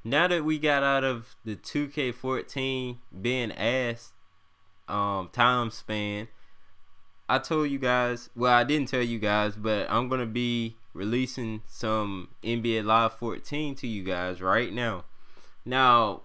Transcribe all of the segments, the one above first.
Now that we got out of the 2K14 being ass time span, I told you guys, well, I didn't tell you guys, but I'm going to be releasing some NBA Live 14 to you guys right now. Now,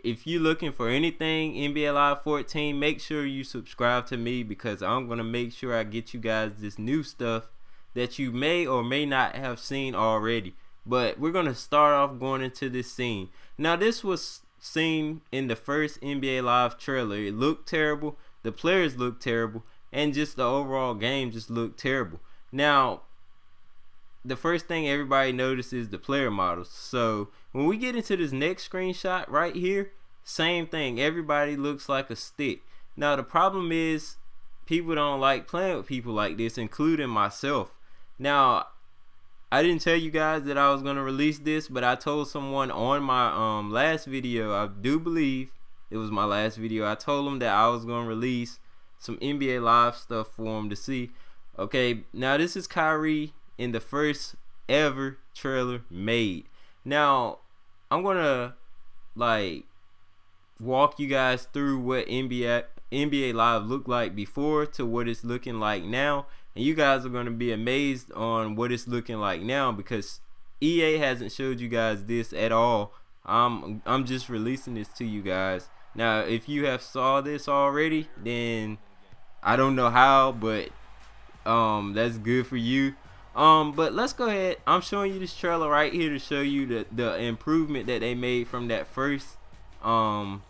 if you're looking for anything NBA Live 14, make sure you subscribe to me, because I'm going to make sure I get you guys this new stuff that you may or may not have seen already. But we're going to start off going into this scene. Now, this was seen in the first NBA Live trailer. It looked terrible. The players looked terrible. And just the overall game just looked terrible. Now, the first thing everybody noticed is the player models. So, when we get into this next screenshot right here, same thing. Everybody looks like a stick. Now, the problem is people don't like playing with people like this, including myself. Now, I didn't tell you guys that I was going to release this, but I told someone on my last video, I do believe it was my last video, I told them that I was going to release some NBA Live stuff for them to see. Okay, now this is Kyrie in the first ever trailer made. Now, I'm going to walk you guys through what NBA Live looked like before to what it's looking like now. And you guys are going to be amazed on what it's looking like now, because EA hasn't showed you guys this at all. I'm just releasing this to you guys. Now, if you have saw this already, then I don't know how, but that's good for you. But let's go ahead. I'm showing you this trailer right here to show you the improvement that they made from that first problem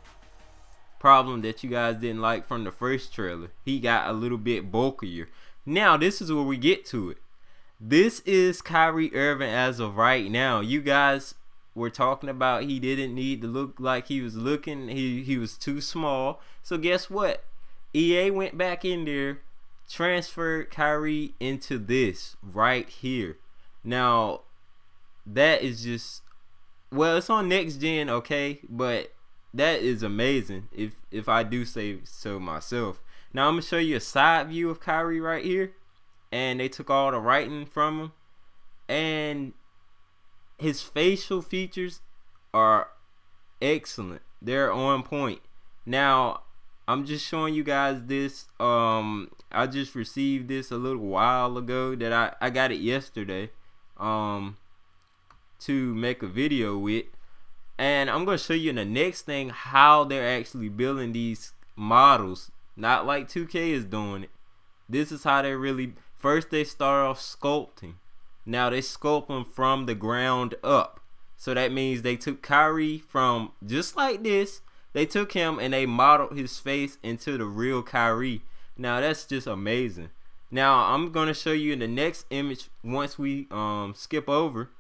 that you guys didn't like from the first trailer. He got a little bit bulkier. Now, this is where we get to it. This is Kyrie Irving as of right now. You guys were talking about he didn't need to look like he was looking. He was too small. So guess what? EA went back in there, transferred Kyrie into this right here. Now, that is just, well, it's on next gen, okay, but that is amazing if I do say so myself. Now, I'm going to show you a side view of Kyrie right here. And they took all the writing from him. And his facial features are excellent. They're on point. Now, I'm just showing you guys this. I just received this a little while ago. That I got it yesterday. To make a video with. And I'm going to show you in the next thing how they're actually building these models. Not like 2K is doing it. This is how they really, first they start off sculpting. Now they sculpt them from the ground up. So that means they took Kyrie from just like this. They took him and they modeled his face into the real Kyrie. Now that's just amazing. Now I'm going to show you in the next image once we skip over.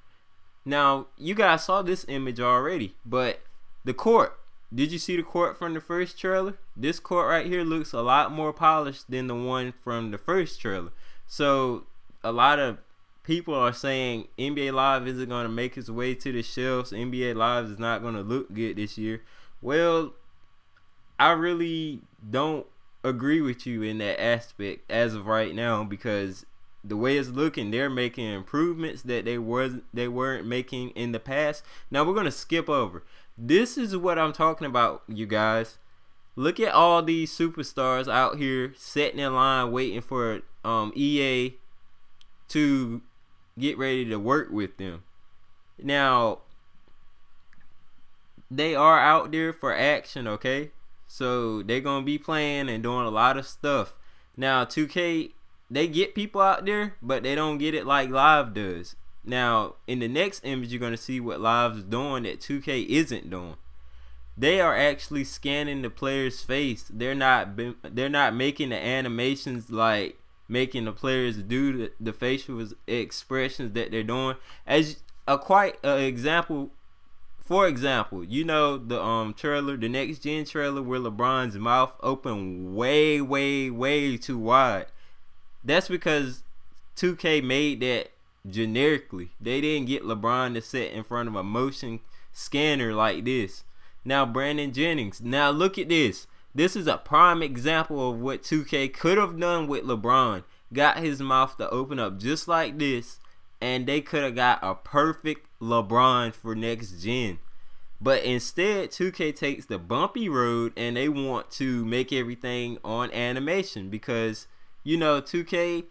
Now you guys saw this image already, but the court. Did you see the court from the first trailer? This court right here looks a lot more polished than the one from the first trailer. So a lot of people are saying NBA Live isn't going to make its way to the shelves. NBA Live is not going to look good this year. Well, I really don't agree with you in that aspect as of right now, because the way it's looking, they're making improvements that they weren't making in the past. Now we're going to skip over. This is what I'm talking about, you guys. Look at all these superstars out here sitting in line waiting for EA to get ready to work with them. Now, they are out there for action, okay? So they're going to be playing and doing a lot of stuff. Now, 2K, they get people out there, but they don't get it like Live does. Now, in the next image, you're going to see what Live's doing that 2K isn't doing. They are actually scanning the player's face. They're not making the animations like making the players do the facial expressions that they're doing. As example, for example, you know the trailer, the next gen trailer where LeBron's mouth opened way too wide. That's because 2K made that generically. They didn't get LeBron to sit in front of a motion scanner like this. Now Brandon Jennings. Now look at this. This is a prime example of what 2K could have done with LeBron. Got his mouth to open up just like this, and they could have got a perfect LeBron for next gen. But instead, 2K takes the bumpy road and they want to make everything on animation because, 2K,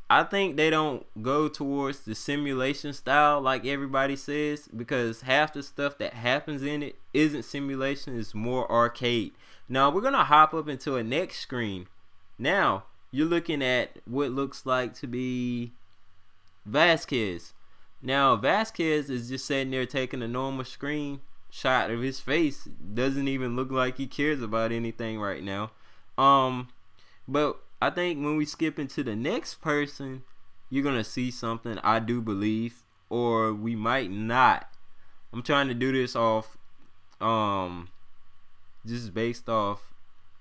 I think they don't go towards the simulation style like everybody says, because half the stuff that happens in it isn't simulation, it's more arcade. Now we're gonna hop up into a next screen. Now you're looking at what looks like to be Vasquez. Now Vasquez is just sitting there taking a normal screen shot of his face. Doesn't even look like he cares about anything right now. But I think when we skip into the next person, you're gonna see something, I do believe, or we might not. I'm trying to do this off just based off.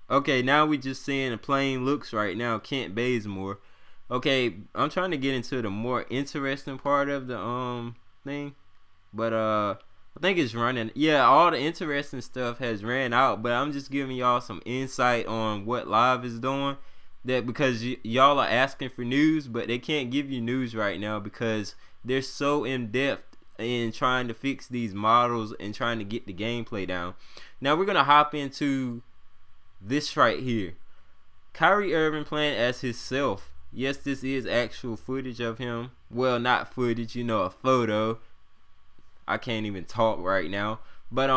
Okay, now we just seeing the plain looks right now, Kent Bazemore. Okay, I'm trying to get into the more interesting part of the thing, but I think it's running. Yeah, all the interesting stuff has ran out, but I'm just giving y'all some insight on what Live is doing. That because y'all are asking for news, but they can't give you news right now because they're so in depth in trying to fix these models and trying to get the gameplay down. Now we're gonna hop into this right here. Kyrie Irving playing as himself. Yes, this is actual footage of him. Well, not footage, a photo. I can't even talk right now. But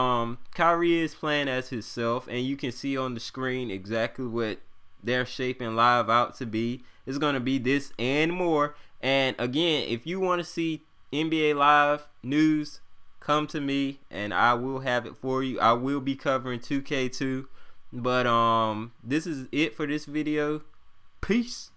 Kyrie is playing as himself, and you can see on the screen exactly what they're shaping Live out to be. It's going to be this and more. And again, if you want to see NBA Live news, come to me and I will have it for you. I will be covering 2K2. But this is it for this video. Peace.